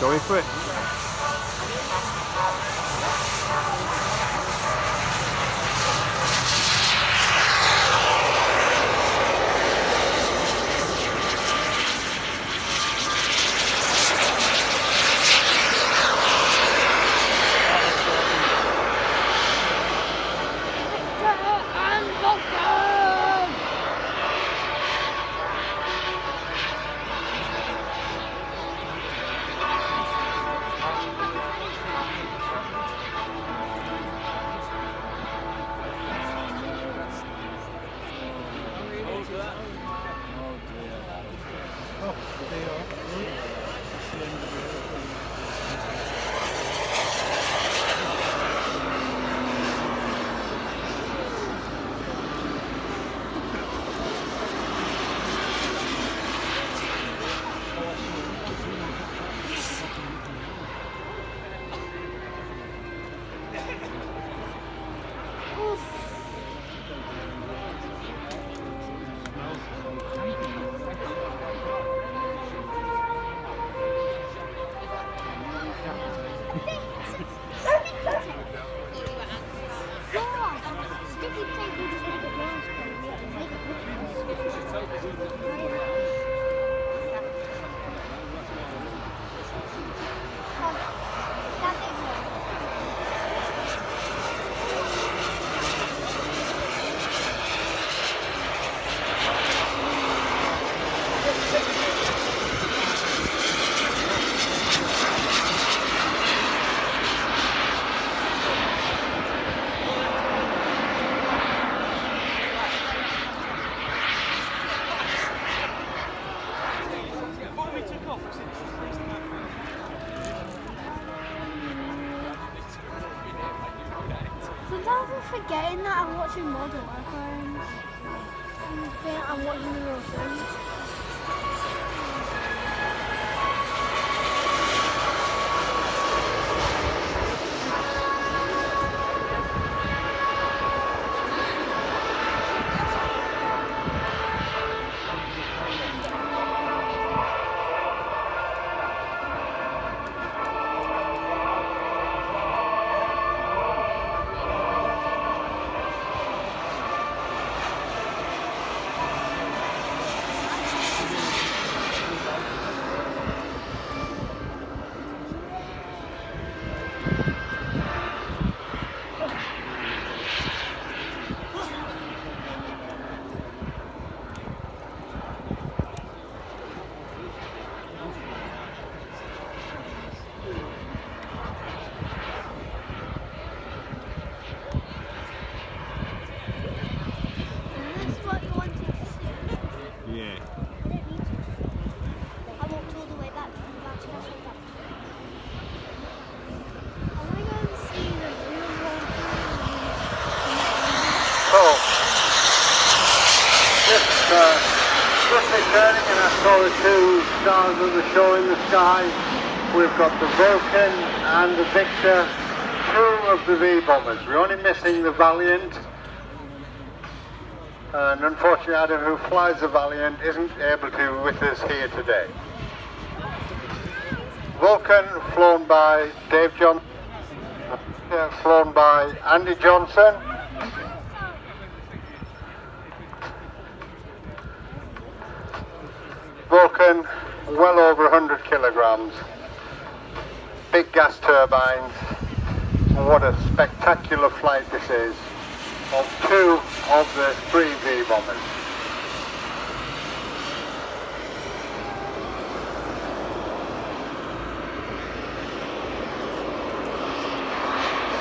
Going for it. Sometimes I'm forgetting that I'm watching model airplanes. I think I'm watching the real thing. Just returning, and I saw the two stars of the show in the sky. We've got the Vulcan and the Victor, two of the V-bombers. We're only missing the Valiant, and unfortunately Adam, who flies the Valiant, isn't able to be with us here today. Vulcan flown by Dave Johnson, flown by Andy Johnson. Vulcan, well over 100 kilograms, big gas turbines, and what a spectacular flight this is of two of the three V-bombers.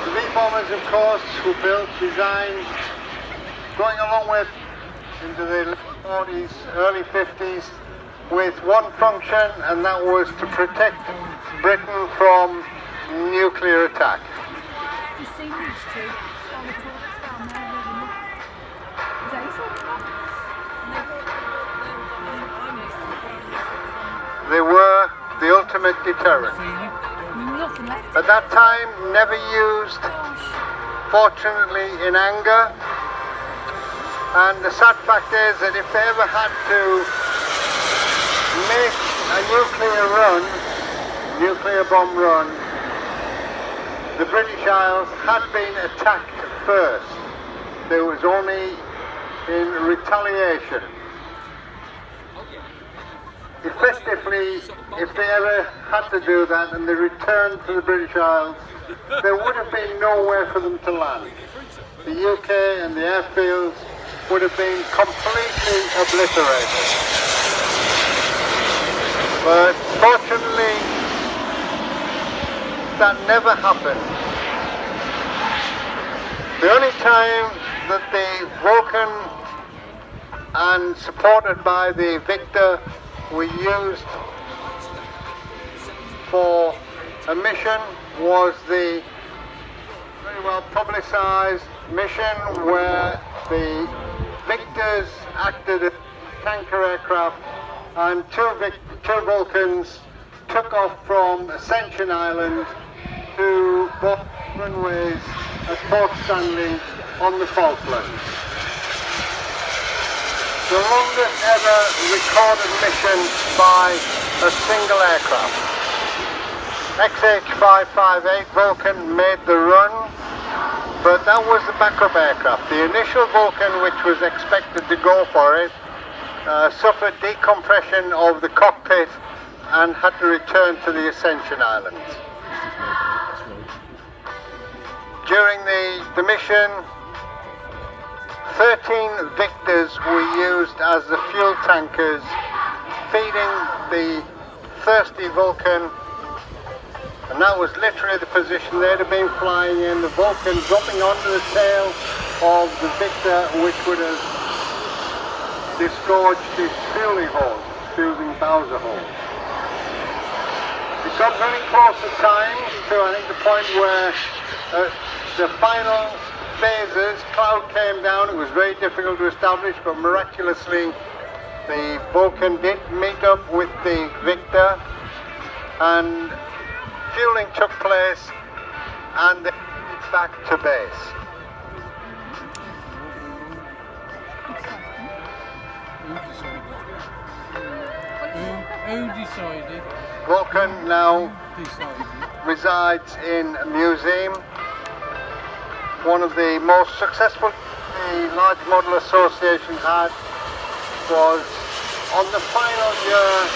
The V-bombers, of course, were built, designed, going a long way into the late 40s, early 50s, with one function, and that was to protect Britain from nuclear attack. They were the ultimate deterrent. At that time, never used, fortunately, in anger. And the sad fact is that if they ever had to make a nuclear run, nuclear bomb run, the British Isles had been attacked first. There was only in retaliation. Effectively, if they ever had to do that and they returned to the British Isles, there would have been nowhere for them to land. The UK and the airfields would have been completely obliterated. But fortunately, that never happened. The only time that the Vulcan, and supported by the Victor, were used for a mission was the very well publicised mission where the Victors acted as tanker aircraft and two Vulcans took off from Ascension Island to both runways at Port Stanley on the Falklands. The longest ever recorded mission by a single aircraft. XH-558 Vulcan made the run, but that was the backup aircraft. The initial Vulcan, which was expected to go for it, suffered decompression of the cockpit and had to return to the Ascension Islands. During the mission, 13 Victors were used as the fuel tankers, feeding the thirsty Vulcan, and that was literally the position they'd have been flying in, the Vulcan dropping onto the tail of the Victor, which would have disgorged his fueling hose, fueling Bowser hole. It got very close at times to, I think, the point where the final phases, cloud came down. It was very difficult to establish, but miraculously the Vulcan did meet up with the Victor and fueling took place and they went back to base. Who decided? Vulcan now resides in a museum. One of the most successful the Large Model Association had was on the final year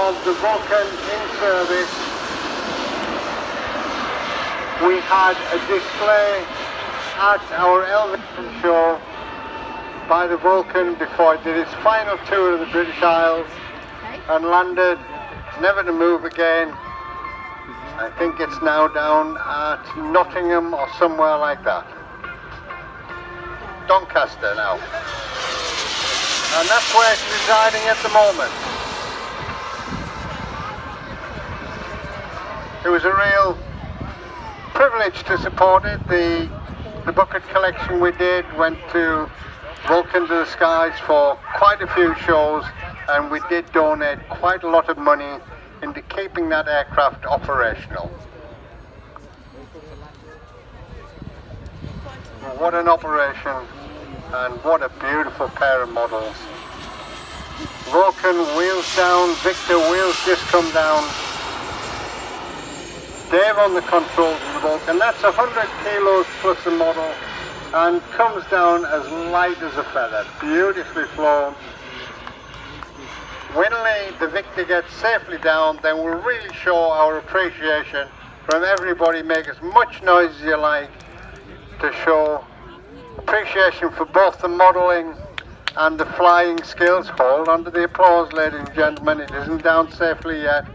of the Vulcan in service. We had a display at our Elvington show by the Vulcan before it did its final tour of the British Isles and landed, never to move again. I think it's now down at Nottingham or somewhere like that. Doncaster now. And that's where it's residing at the moment. It was a real privilege to support it. The bucket collection we did went to Vulcan to the Skies for quite a few shows, and we did donate quite a lot of money into keeping that aircraft operational. What an operation, and what a beautiful pair of models. Vulcan wheels down, Victor wheels just come down. Dave on the controls of the Vulcan, that's 100 kilos plus a model, and comes down as light as a feather, beautifully flown. When the Victor gets safely down, then we'll really show our appreciation from everybody. Make as much noise as you like to show appreciation for both the modelling and the flying skills. Hold on to the applause, ladies and gentlemen, it isn't down safely yet.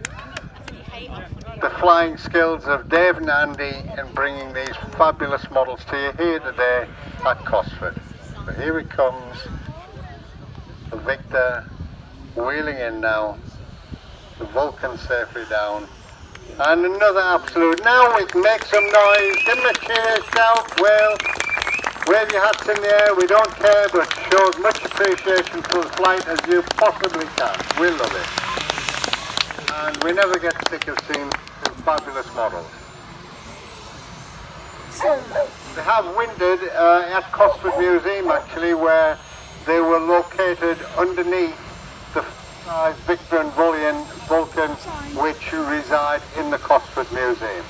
The flying skills of Dave and Andy in bringing these fabulous models to you here today at Cosford. So here it comes, the Victor wheeling in now, the Vulcan safely down, and another absolute. Now we can make some noise, give them a cheer, shout, wail, wave your hats in the air, we don't care, but show as much appreciation for the flight as you possibly can. We love it. And we never get sick of seeing fabulous models. They have winded at Cosford Museum actually, where they were located underneath the Victor and Vulcan, which reside in the Cosford Museum.